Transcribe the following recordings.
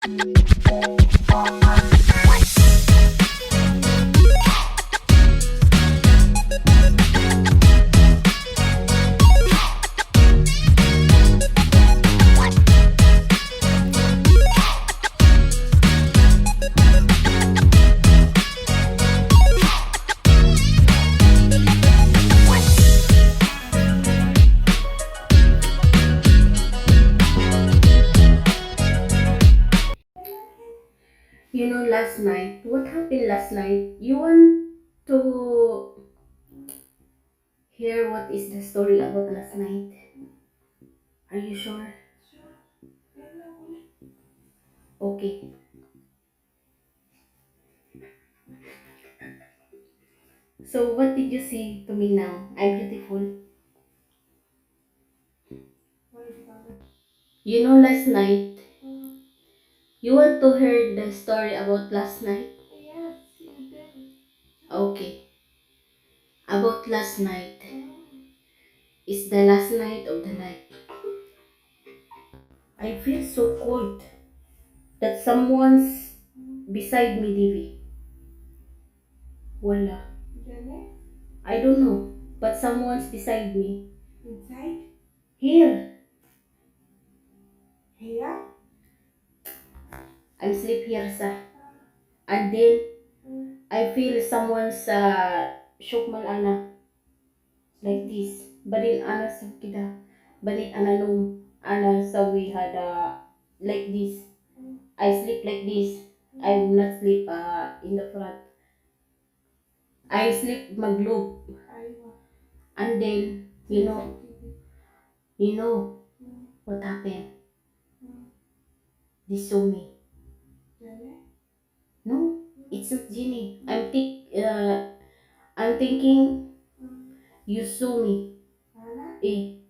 You know, last night, what happened last night? You want to hear what is the story about last night? Are you sure? Okay. So, what did you say to me now? I'm beautiful. You know, last night, you want to hear the story about last night? Yes, you did. Okay. About last night. It's the last night of the night. I feel so cold that someone's beside me, Divi. Wala. Jenny, I don't know, but someone's beside me. inside? Here. Here? I'm sleep here, sa. And then, I feel someone's shook mal ana. Like this. Balin ana sa kita. Balin ana nung ana sa we had like this. I sleep like this. I will not sleep in the front. I sleep magloop. Aywa. And then, you know what happened? They saw me. Jenny? No, it's not Jenny. I'm thinking you saw me. Ana? Eh.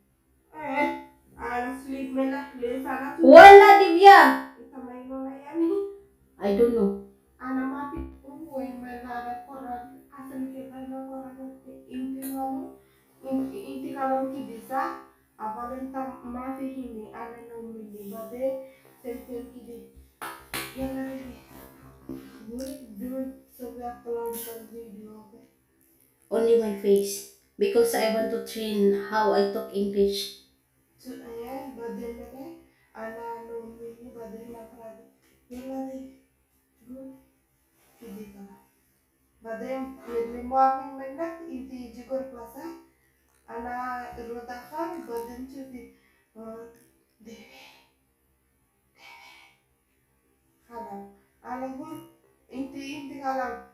Ana sleep me na. Sana tu. Wala, Divya! Itamay mo na yan eh. I don't know. Ana mati uwi me na na koran. Asan kita na koran. Inti kalau kidisa. Avalin tam mati hini. Ana no mili. Bade. Sempil kidi. Yan na rin. Do so we upload the video. Okay? Only my face. Because I want to train how I talk English. So, ayan, badal na na. Ana, no, mini, badal na prado. Yung lari. Good. Hindi ka. Badal, may mo aking manak, inti jigor plaza. Ana, rotakan, badal chuti. Debe. Kalam. Alam ko, inti kalam.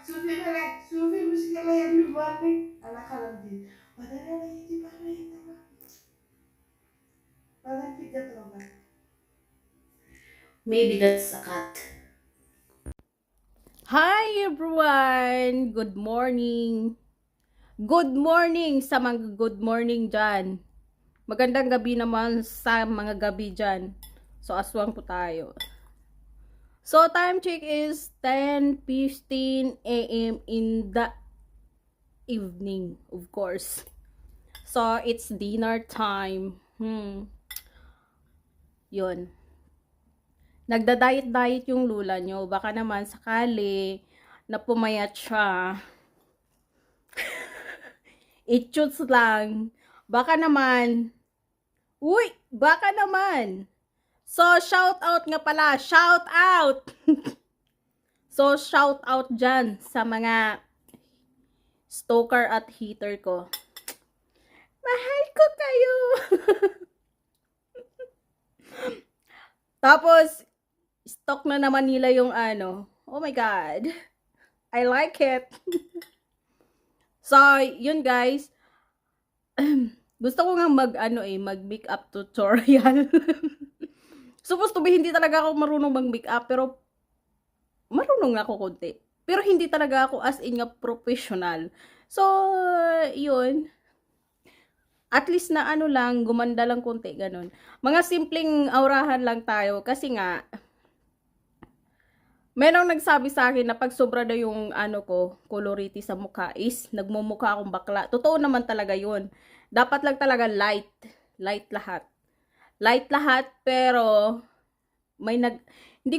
Sufi na, sufi musikala yan lumani. Ana kalam din. Badal na na, inti pa na yun naman. Badal pigat roga. Maybe that's a cat. Hi everyone! Good morning! Good morning sa mga good morning dyan. Magandang gabi naman sa mga gabi dyan. So aswang po tayo. So time check is 10:15 a.m. in the evening, of course. So it's dinner time. Yun. Nagda-diet-diet yung lula nyo. Baka naman sakali na pumayat siya. It-shoots lang. Baka naman. Uy! Baka naman. So, shout out nga pala. Shout out! So, shout out dyan sa mga stalker at hater ko. Mahal ko kayo! Tapos, stock na naman nila yung ano. Oh my God. I like it. So, yun guys. Gusto ko nga mag makeup tutorial. Supposed to be, hindi talaga ako marunong mag-makeup, pero marunong na ako konti. Pero hindi talaga ako as in nga professional. So, yun. At least na ano lang, gumanda lang konti, ganun. Mga simpleng aurahan lang tayo, kasi nga, merong nagsabi sa akin na pag sobra na yung ano ko, colority sa mukha is, nagmumukha akong bakla. Totoo naman talaga yun. Dapat lang talaga light. Light lahat. Light lahat, pero may hindi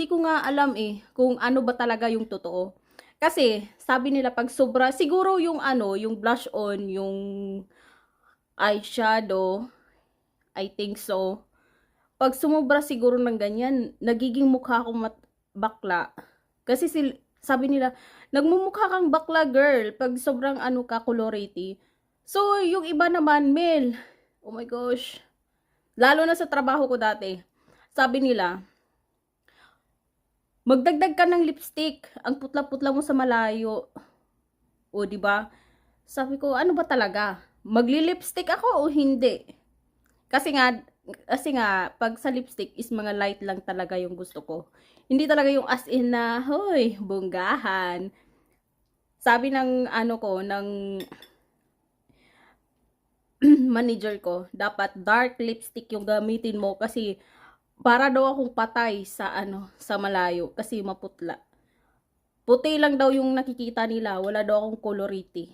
ko nga alam eh kung ano ba talaga yung totoo. Kasi sabi nila pag sobra siguro yung yung blush on, yung eyeshadow, I think so. Pag sumobra siguro ng ganyan, nagiging mukha akong bakla. Kasi sabi nila, nagmumukha kang bakla girl pag sobrang ka, colority. So, yung iba naman, male. Oh my gosh. Lalo na sa trabaho ko dati. Sabi nila, magdagdag ka ng lipstick. Ang putla-putla mo sa malayo. O, di ba? Sabi ko, ano ba talaga? Magli-lipstick ako o hindi? Kasi nga, pag sa lipstick is mga light lang talaga yung gusto ko. Hindi talaga yung as in na, hoy, bonggahan. Sabi ng ng manager ko, dapat dark lipstick yung gamitin mo kasi para daw akong patay sa sa malayo kasi maputla. Puti lang daw yung nakikita nila, wala daw akong colority.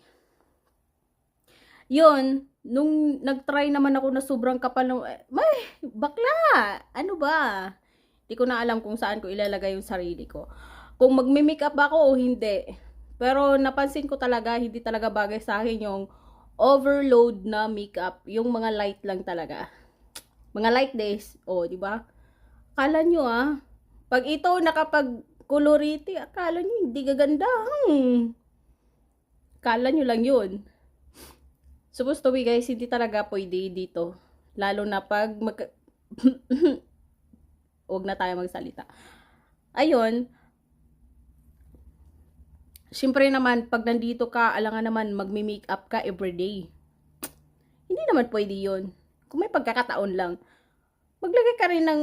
Yun, nung nag-try naman ako na sobrang kapal ng, may, bakla, ano ba? Hindi ko na alam kung saan ko ilalagay yung sarili ko. Kung magme-makeup ako o hindi. Pero napansin ko talaga, hindi talaga bagay sa akin yung overload na makeup. Yung mga light lang talaga. Mga light days, di ba? Akala nyo pag ito nakapag-colority, akala nyo hindi gaganda. Akala nyo lang yun. Supposed to be guys, hindi talaga pwede dito. Lalo na pag huwag na tayo magsalita. Ayun. Siyempre naman, pag nandito ka, alangan naman magme-makeup ka everyday. Hindi naman pwede yun. Kung may pagkakataon lang, maglagay ka rin ng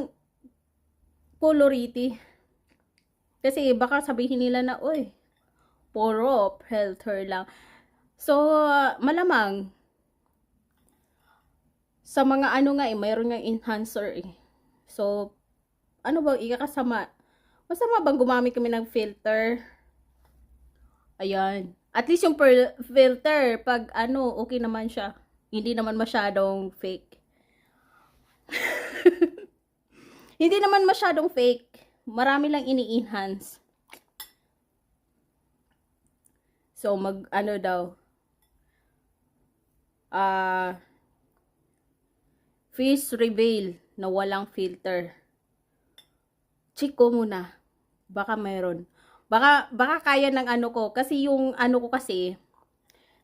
colority. Kasi baka sabihin nila na, uy, puro filter lang. So, malamang, sa mga mayroon nga enhancer eh. So, ano ba ikakasama? Masama bang gumamit kami ng filter? Ayan. At least yung filter, pag okay naman siya. Hindi naman masyadong fake. Hindi naman masyadong fake. Marami lang ini-enhance. So, daw. Face reveal na walang filter. Check ko muna. Baka mayroon. Baka kaya ng ko. Kasi yung ko kasi,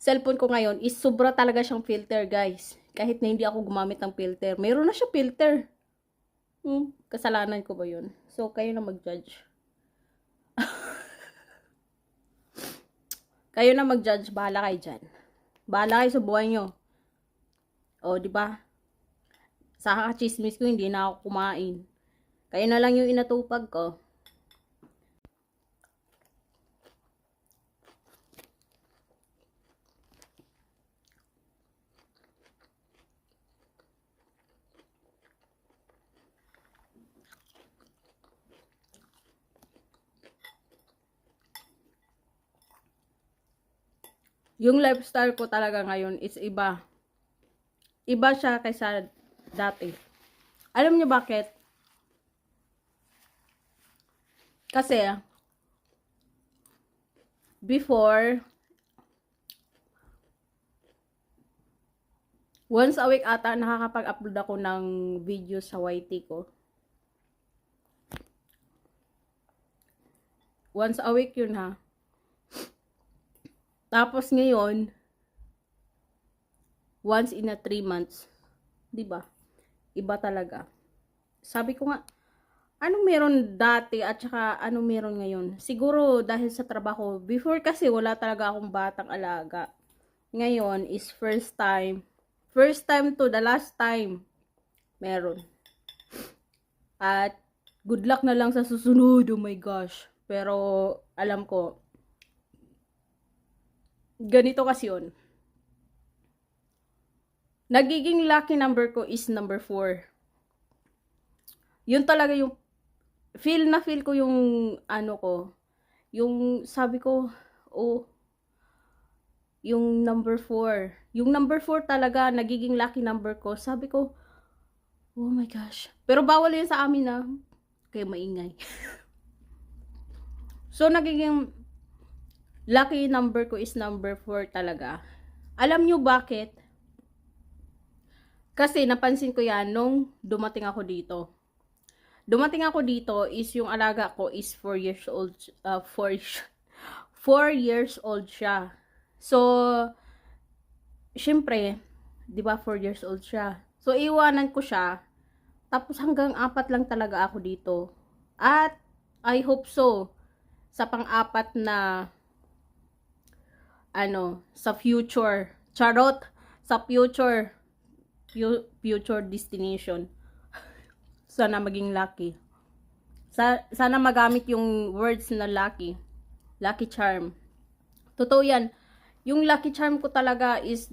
cellphone ko ngayon is sobra talaga siyang filter guys. Kahit na hindi ako gumamit ng filter. Mayroon na siya filter. Kasalanan ko ba yun? So, kayo na mag-judge. Kayo na mag-judge. Bahala kayo dyan. Bahala kayo sa buhay nyo. Di ba? Sa kakachismis ko, hindi na ako kumain. Kayo na lang yung inatupag ko. Yung lifestyle ko talaga ngayon is iba. Iba siya kaysa dati. Alam niyo bakit? Kasi, before, once a week ata nakakapag-upload ako ng video sa YT ko. Once a week yun Tapos ngayon, once in a 3 months. 'Di ba? Iba talaga. Sabi ko nga, anong meron dati at saka anong meron ngayon? Siguro dahil sa trabaho. Before kasi wala talaga akong batang alaga. Ngayon is first time. First time to the last time. Meron. At good luck na lang sa susunod. Oh my gosh. Pero alam ko, ganito kasi yun. Nagiging lucky number ko is number 4. Yun talaga yung feel ko yung ko. Yung sabi ko, yung number 4. Yung number 4 talaga nagiging lucky number ko. Sabi ko, Oh my gosh. Pero bawal yun sa amin na. Kaya maingay. So, nagiging lucky number ko is number 4 talaga. Alam nyo bakit? Kasi napansin ko yan nung dumating ako dito. Dumating ako dito is yung alaga ko is 4 years old. 4 years old siya. So, syempre, di ba 4 years old siya. So, iwanan ko siya. Tapos hanggang 4 lang talaga ako dito. At I hope so sa pang-4 na sa future. Charot! Sa future destination. Sana maging lucky. Sana magamit yung words na lucky. Lucky charm. Totoo yan. Yung lucky charm ko talaga is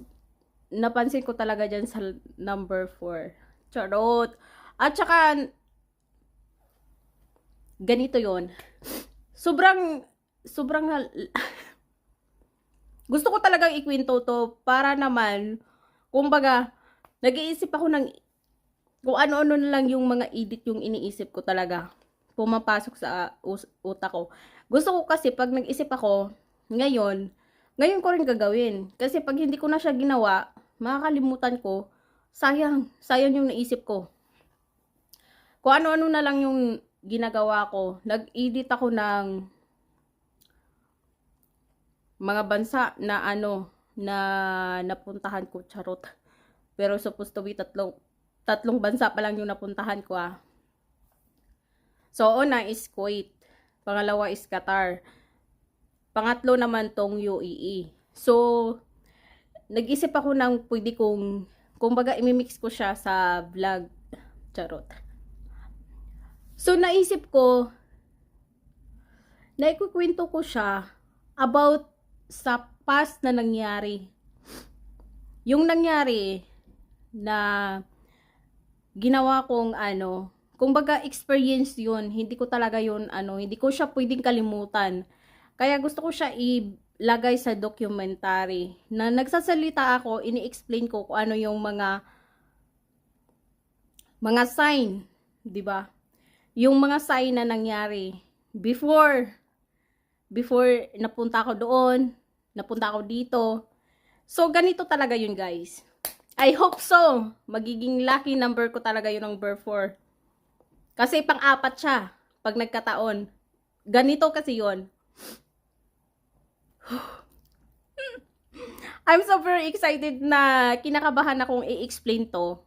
napansin ko talaga dyan sa number 4. Charot. At saka ganito yon. Sobrang gusto ko talagang ikwento to para naman kumbaga nag-iisip ako ng kung ano-ano na lang yung mga edit yung iniisip ko talaga. Pumapasok sa utak ko. Gusto ko kasi pag nag-isip ako, ngayon ko rin gagawin. Kasi pag hindi ko na siya ginawa, makakalimutan ko, sayang yung naisip ko. Kung ano-ano na lang yung ginagawa ko. Nag-edit ako ng mga bansa na na napuntahan ko, charot. Pero supposed to be tatlong bansa pa lang yung napuntahan ko So, una is Kuwait. Pangalawa is Qatar. Pangatlo naman tong UAE. So, nag-isip ako ng pwede kong, kumbaga imimix ko siya sa vlog. Charot. So, naisip ko, naikukwento ko siya about sa past na nangyari. Yung nangyari na ginawa kong kumbaga experience yun. Hindi ko talaga yun, hindi ko siya pwedeng kalimutan. Kaya gusto ko siya ilagay sa documentary. Na nagsasalita ako, ini-explain ko kung ano yung mga sign, di ba? Yung mga sign na nangyari before napunta ako doon, napunta ako dito. So, ganito talaga yun, guys. I hope so. Magiging lucky number ko talaga yung number 4. Kasi pang-4 siya pag nagkataon. Ganito kasi yun. I'm so very excited na kinakabahan akong i-explain to.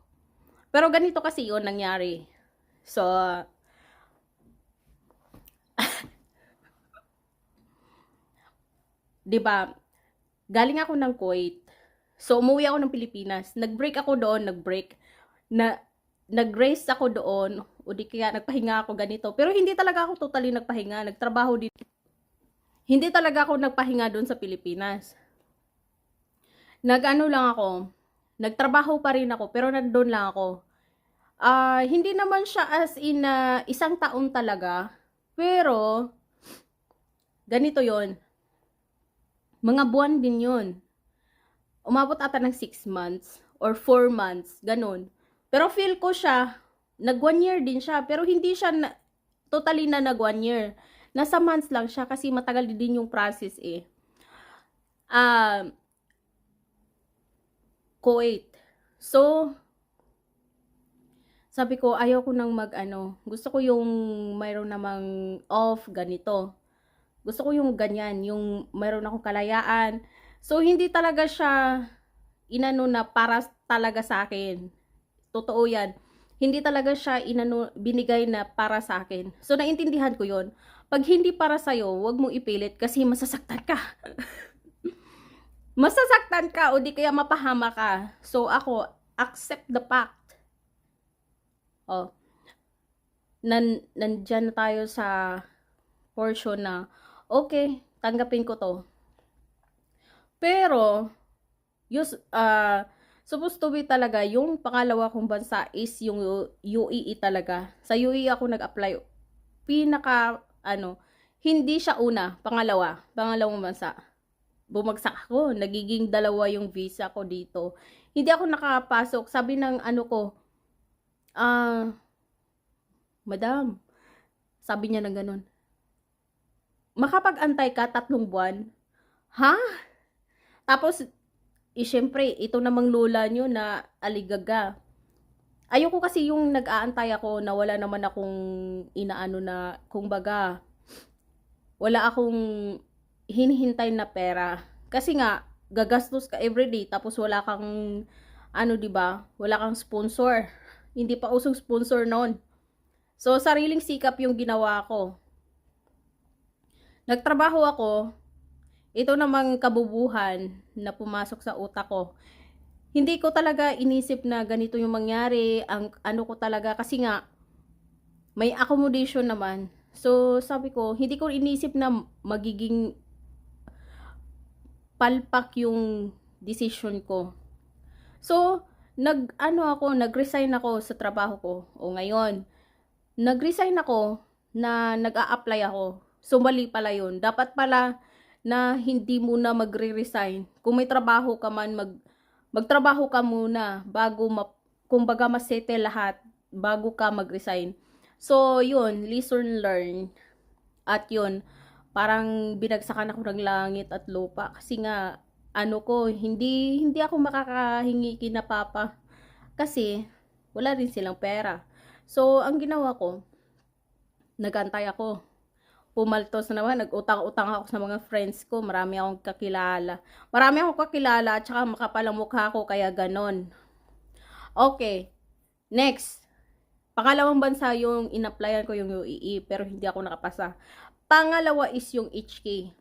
Pero ganito kasi yun nangyari. So, diba, galing ako ng Kuwait. So, umuwi ako ng Pilipinas. Nag-break ako doon, nag-race ako doon, o di kaya nagpahinga ako ganito. Pero hindi talaga ako totally nagpahinga. Nagtrabaho dito. Hindi talaga ako nagpahinga doon sa Pilipinas. Lang ako. Nagtrabaho pa rin ako, pero nandoon lang ako. Hindi naman siya as in isang taon talaga. Pero, ganito yon. Mga buwan din yun. Umabot ata ng 6 months or 4 months, ganun. Pero feel ko siya, nag 1 year din siya, pero hindi siya totally na nag 1 year. Nasa months lang siya kasi matagal din yung process eh. Kuwait. So, sabi ko, ayaw ko nang gusto ko yung mayroon namang off, ganito. Gusto ko yung ganyan, yung mayroon akong kalayaan. So, hindi talaga siya na para talaga sa akin. Totoo yan. Hindi talaga siya binigay na para sa akin. So, naintindihan ko yon. Pag hindi para sa'yo, huwag mong ipilit kasi masasaktan ka. Masasaktan ka o di kaya mapahama ka. So, ako, accept the fact. Oh, nandyan na tayo sa portion na, okay, tanggapin ko to. Pero, supposed to be talaga, yung pangalawa kong bansa is yung UAE talaga. Sa UAE ako nag-apply. Hindi siya una, pangalawang bansa. Bumagsak ako, nagiging 2 yung visa ko dito. Hindi ako nakapasok. Sabi ng Ah, madam, sabi niya na ganun. Makapag-antay ka 3 buwan? Ha? Tapos, syempre, ito namang lola nyo na aligaga. Ayoko kasi yung nag-aantay ako na wala naman akong inaano na, kumbaga, wala akong hinihintay na pera. Kasi nga, gagastos ka everyday, tapos wala kang, ano, 'di ba? Wala kang sponsor. Hindi pa usong sponsor noon. So, sariling sikap yung ginawa ko. Nagtrabaho ako, ito namang kabubuhan na pumasok sa utak ko. Hindi ko talaga inisip na ganito yung mangyari, ang ano ko talaga, kasi nga, may accommodation naman. So, sabi ko, hindi ko inisip na magiging palpak yung decision ko. So, nag-resign ako sa trabaho ko. O ngayon, nag-resign ako na nag-a-apply ako. So, mali pala yun. Dapat pala na hindi muna magre-resign. Kung may trabaho ka man, magtrabaho ka muna bago kumbaga masettle lahat bago ka mag-resign. So, yun, lesson learned. At yun, parang binagsakan ako ng langit at lupa. Kasi nga, ano ko, hindi ako makakahingi kina papa. Kasi, wala rin silang pera. So, ang ginawa ko, nagantay ako. Pumaltos na naman, nag-utang-utang ako sa mga friends ko. Marami akong kakilala. At saka makapal ang mukha ko, kaya ganon. Okay, next. Pangalawang bansa yung in-applyan ko, yung UAE, pero hindi ako nakapasa. Pangalawa is yung HK.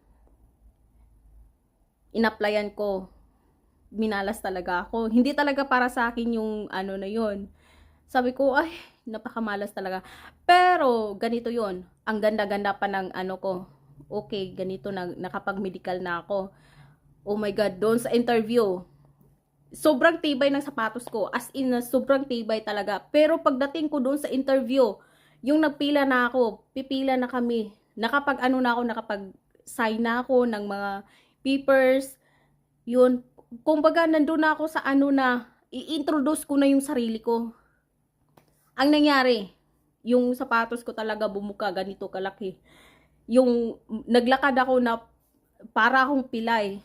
In-applyan ko. Minalas talaga ako. Hindi talaga para sa akin yung ano na yun. Sabi ko, ay, napakamalas talaga. Pero, ganito yun. Ang ganda-ganda pa ng ano ko. Okay, ganito na, nakapag-medical na ako. Oh my God, doon sa interview, sobrang tibay ng sapatos ko. As in, sobrang tibay talaga. Pero pagdating ko doon sa interview, yung nagpila na ako, pipila na kami. Nakapag-sign na ako ng mga papers. Yun. Kumbaga, nandun na ako sa ano na, i-introduce ko na yung sarili ko. Ang nangyari, yung sapatos ko talaga bumuka, ganito kalaki. Yung naglakad ako na para akong pilay.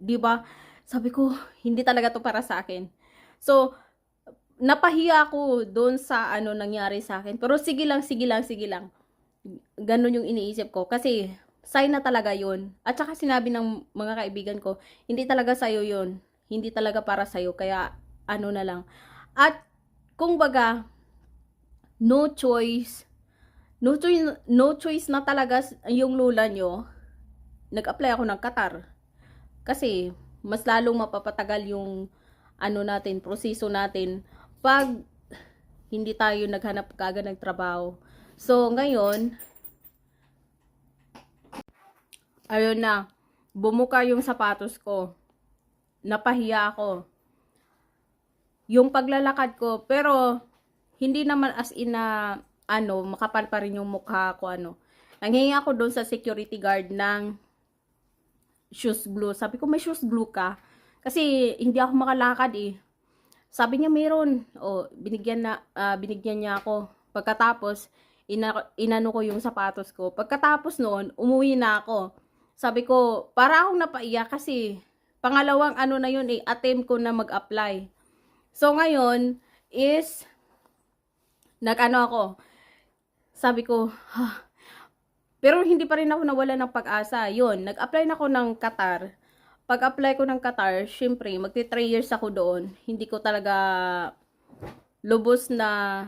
'Di ba? Sabi ko, hindi talaga to para sa akin. So, napahiya ako doon sa ano nangyari sa akin. Pero sige lang. Ganon yung iniisip ko. Kasi, sign na talaga yun. At saka sinabi ng mga kaibigan ko, hindi talaga sa'yo yun. Hindi talaga para sa'yo. Kaya, ano na lang. At, kung baga, no choice na talaga yung lola nyo. Nag-apply ako ng Qatar. Kasi, mas lalong mapapatagal yung ano natin, proseso natin pag hindi tayo naghanap kaagad ng trabaho. So, ngayon, ayun na, bumuka yung sapatos ko. Napahiya ako. Yung paglalakad ko, pero, hindi naman as in na, ano, makapal pa rin yung mukha ko, ano. Nanghingi ako doon sa security guard ng shoes glue. Sabi ko, may shoes glue ka? Kasi, hindi ako makalakad eh. Sabi niya, meron. O, binigyan niya ako. Pagkatapos, inano ko yung sapatos ko. Pagkatapos noon, umuwi na ako. Sabi ko, para akong napaiyak kasi, pangalawang ano na yun eh, attempt ko na mag-apply. So, ngayon, is, nag-ano ako. Sabi ko, pero hindi pa rin ako nawala ng pag-asa. Yun, nag-apply na ako ng Qatar. Pag-apply ko ng Qatar, syempre, magti 3 years ako doon. Hindi ko talaga lubos na,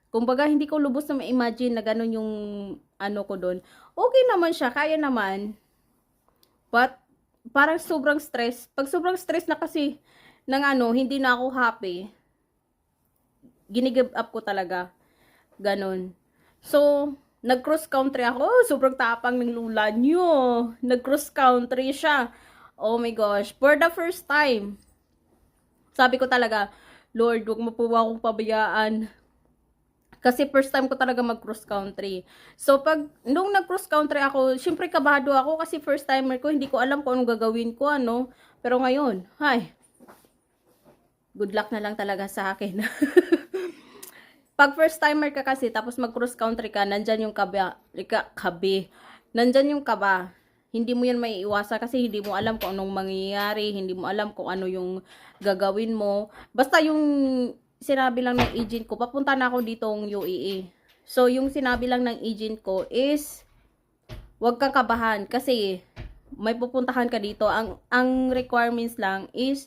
kumbaga, hindi ko lubos na ma-imagine na gano'n yung ano ko doon. Okay naman siya, kaya naman. But, parang sobrang stress. Pag sobrang stress na kasi, ng ano, hindi na ako happy, ginigive up ko talaga. Ganon. So, nag-cross country ako. Sobrang tapang ng lula nyo. Nag-cross country siya. Oh my gosh. For the first time. Sabi ko talaga, Lord, huwag mo po akong pabayaan. Kasi first time ko talaga mag-cross country. So, nung nag-cross country ako, syempre kabado ako kasi first timer ko, hindi ko alam kung anong gagawin ko, ano. Pero ngayon, good luck na lang talaga sa akin. Pag first timer ka kasi, tapos mag cross country ka, nandyan yung nandyan yung kaba. Hindi mo yan maiiwasan kasi hindi mo alam kung anong mangyayari, hindi mo alam kung ano yung gagawin mo. Basta yung sinabi lang ng agent ko, papunta na ako ditong UAE. So, yung sinabi lang ng agent ko is, huwag kang kabahan kasi may pupuntahan ka dito. Ang requirements lang is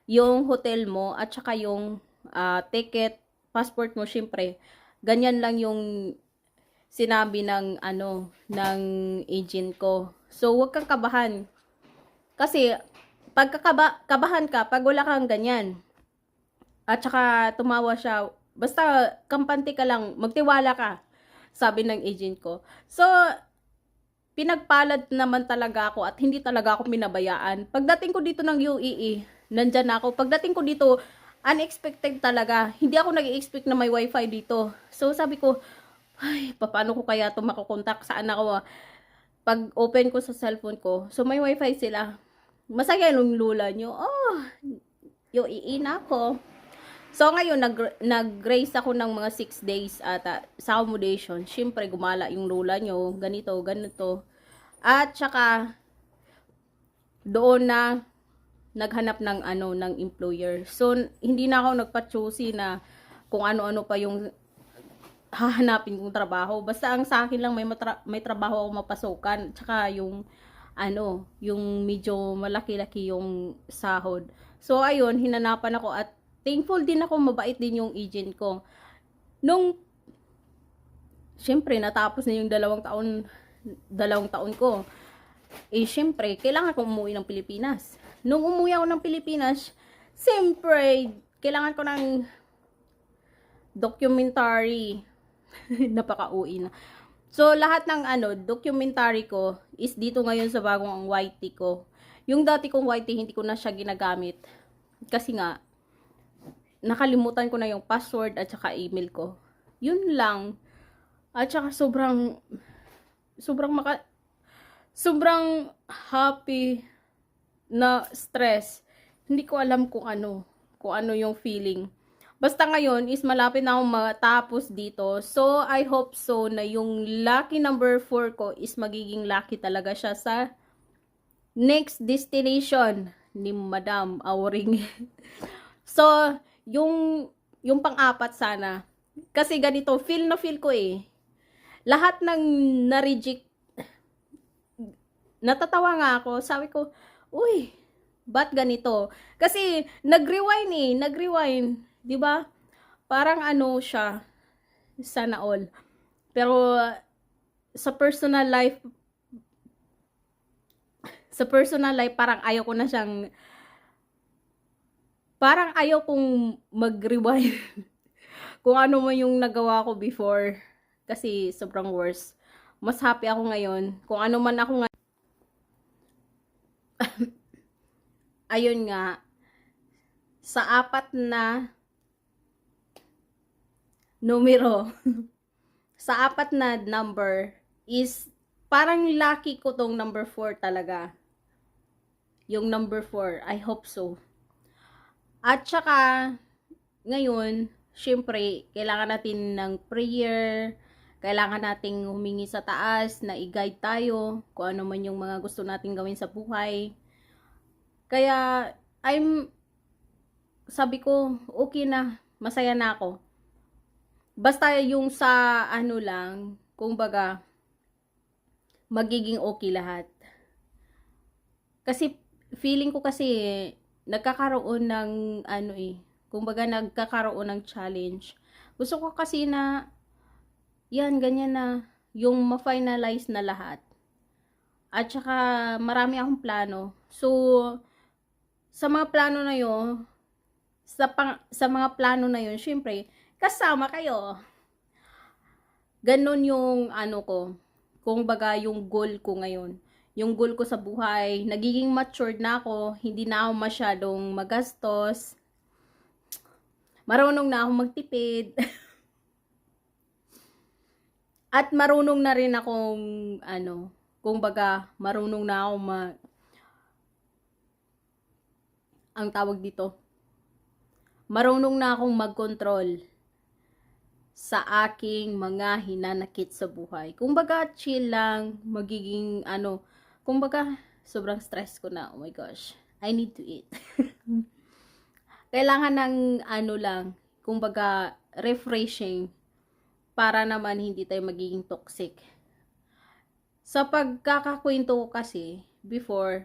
yung hotel mo at saka yung ticket, passport mo, syempre. Ganyan lang yung sinabi ng ng agent ko. So, huwag kang kabahan. Kasi kabahan ka pag wala kang ganyan. At saka tumawa siya, basta kampante ka lang, magtiwala ka, sabi ng agent ko. So, pinagpalad naman talaga ako at hindi talaga ako minabayaan. Pagdating ko dito ng UAE, nandyan ako. Pagdating ko dito, unexpected talaga. Hindi ako nag-expect na may wifi dito. So, sabi ko, ay, paano ko kaya ito makukontak? Saan ako? Pag open ko sa cellphone ko, so may wifi sila. Masaya yung lula nyo. Oh, UAE na ako. So, ngayon, nag-grace ako ng mga 6 days ata sa accommodation. Siyempre, gumala yung lula nyo. Ganito, ganito. At saka, doon na naghanap ng ng employer. So, hindi na ako nagpa-choosy na kung ano-ano pa yung hahanapin kong trabaho. Basta ang sa akin lang may trabaho ako mapasukan. Tsaka yung yung medyo malaki-laki yung sahod. So, ayun, hinanapan ako at thankful din ako, mabait din yung agent ko. Nung, syempre, natapos na yung 2 taon ko. Eh, syempre, kailangan ko umuwi ng Pilipinas. Nung umuwi ako ng Pilipinas, syempre, kailangan ko ng documentary. Napaka-uwi na. So, lahat ng documentary ko is dito ngayon sa bagong YT ko. Yung dati kong YT, hindi ko na siya ginagamit. Kasi nga, nakalimutan ko na yung password at saka email ko. Yun lang. At saka sobrang happy na stress. Hindi ko alam kung ano yung feeling. Basta ngayon is malapit na akong matapos dito. So, I hope so na yung lucky number 4 ko is magiging lucky talaga siya sa next destination ni Madam Auring. So, yung pang-apat sana. Kasi ganito, feel ko eh. Lahat ng na-reject, natatawa nga ako. Sabi ko, uy, ba't ganito? Kasi nag-rewind. 'Di ba? Parang siya, sana all. Pero sa personal life parang ayaw ko na siyang mag-rewind. Kung ano man yung nagawa ko before. Kasi sobrang worse. Mas happy ako ngayon. Kung ano man ako ngayon. Ayun nga. Sa 4 na numero. Sa 4 na number is parang lucky ko tong number 4 talaga. Yung number 4. I hope so. At saka, ngayon, syempre, kailangan natin ng prayer, kailangan nating humingi sa taas na i-guide tayo kung ano man yung mga gusto nating gawin sa buhay. Kaya, sabi ko, okay na, masaya na ako. Basta yung sa lang, kumbaga, magiging okay lahat. Kasi, feeling ko kasi, nagkakaroon ng kumbaga nagkakaroon ng challenge. Gusto ko kasi na yan, ganyan na yung ma-finalize na lahat. At saka marami akong plano. So, sa mga plano na yun, sa mga plano na yun, syempre, kasama kayo. Ganon yung ko, kumbaga yung goal ko ngayon. Yung goal ko sa buhay, nagiging matured na ako, hindi na ako masyadong magastos, marunong na ako magtipid, at marunong na rin akong, kumbaga, marunong na ako ang tawag dito, marunong na akong mag-control sa aking mga hinanakit sa buhay. Kumbaga, chill lang, magiging kumbaga, sobrang stress ko na. Oh my gosh, I need to eat. Kailangan ng lang, kumbaga, refreshing para naman hindi tayo magiging toxic. Sa pagkakakwento ko kasi, before,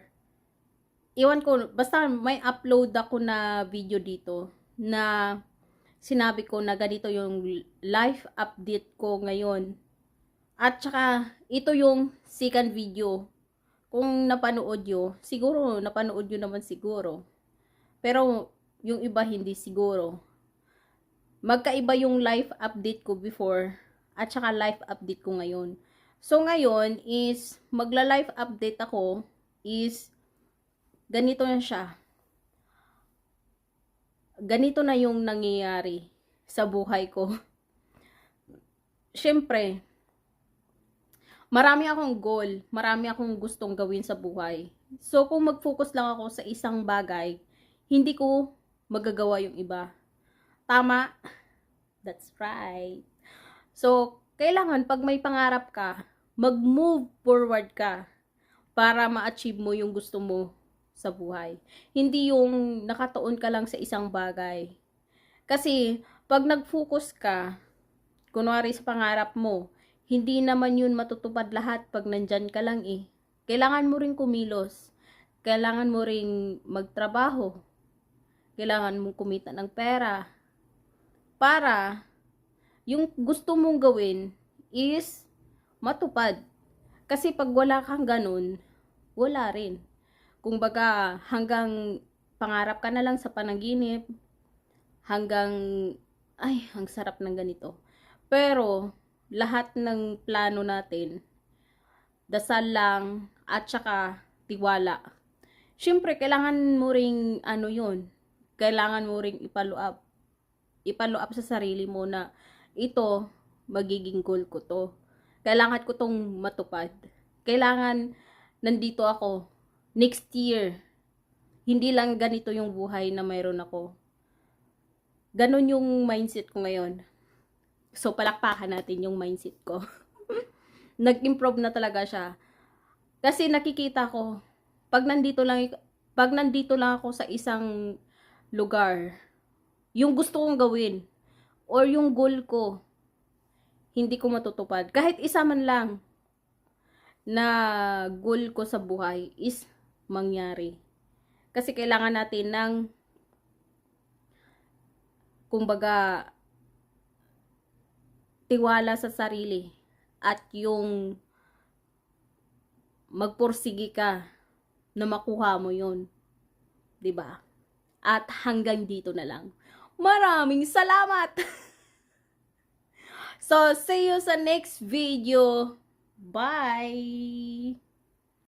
iwan ko, basta may upload ako na video dito na sinabi ko na ganito yung life update ko ngayon. At saka, ito yung second video. Kung napanood nyo, siguro napanood nyo naman siguro. Pero, yung iba hindi siguro. Magkaiba yung life update ko before at saka life update ko ngayon. So, ngayon is, magla-life update ako is, ganito na siya. Ganito na yung nangyayari sa buhay ko. Siyempre, marami akong goal, marami akong gustong gawin sa buhay. So, kung mag-focus lang ako sa isang bagay, hindi ko magagawa yung iba. Tama? That's right. So, kailangan pag may pangarap ka, mag-move forward ka para ma-achieve mo yung gusto mo sa buhay. Hindi yung nakatuon ka lang sa isang bagay. Kasi, pag nag-focus ka, kunwari sa pangarap mo, hindi naman yun matutupad lahat pag nandyan ka lang eh. Kailangan mo ring kumilos. Kailangan mo ring magtrabaho. Kailangan mong kumita ng pera. Para, yung gusto mong gawin is matupad. Kasi pag wala kang ganun, wala rin. Kung baga, hanggang pangarap ka na lang sa panaginip, hanggang, ay, ang sarap ng ganito. Pero, lahat ng plano natin, dasal lang, at saka, tiwala. Siyempre, kailangan mo ring, yun, kailangan mo ring ipalo up sa sarili mo na, ito, magiging goal ko to. Kailangan ko tong matupad. Kailangan, nandito ako, next year, hindi lang ganito yung buhay na mayroon ako. Ganon yung mindset ko ngayon. So, palakpakan natin yung mindset ko. Nag-improve na talaga siya. Kasi nakikita ko, pag nandito lang ako sa isang lugar, yung gusto kong gawin, or yung goal ko, hindi ko matutupad. Kahit isa man lang na goal ko sa buhay is mangyari. Kasi kailangan natin ng, kumbaga, tiwala sa sarili at yung magpursige ka na makuha mo yun. 'Di ba? At hanggang dito na lang. Maraming salamat! So, see you sa next video. Bye!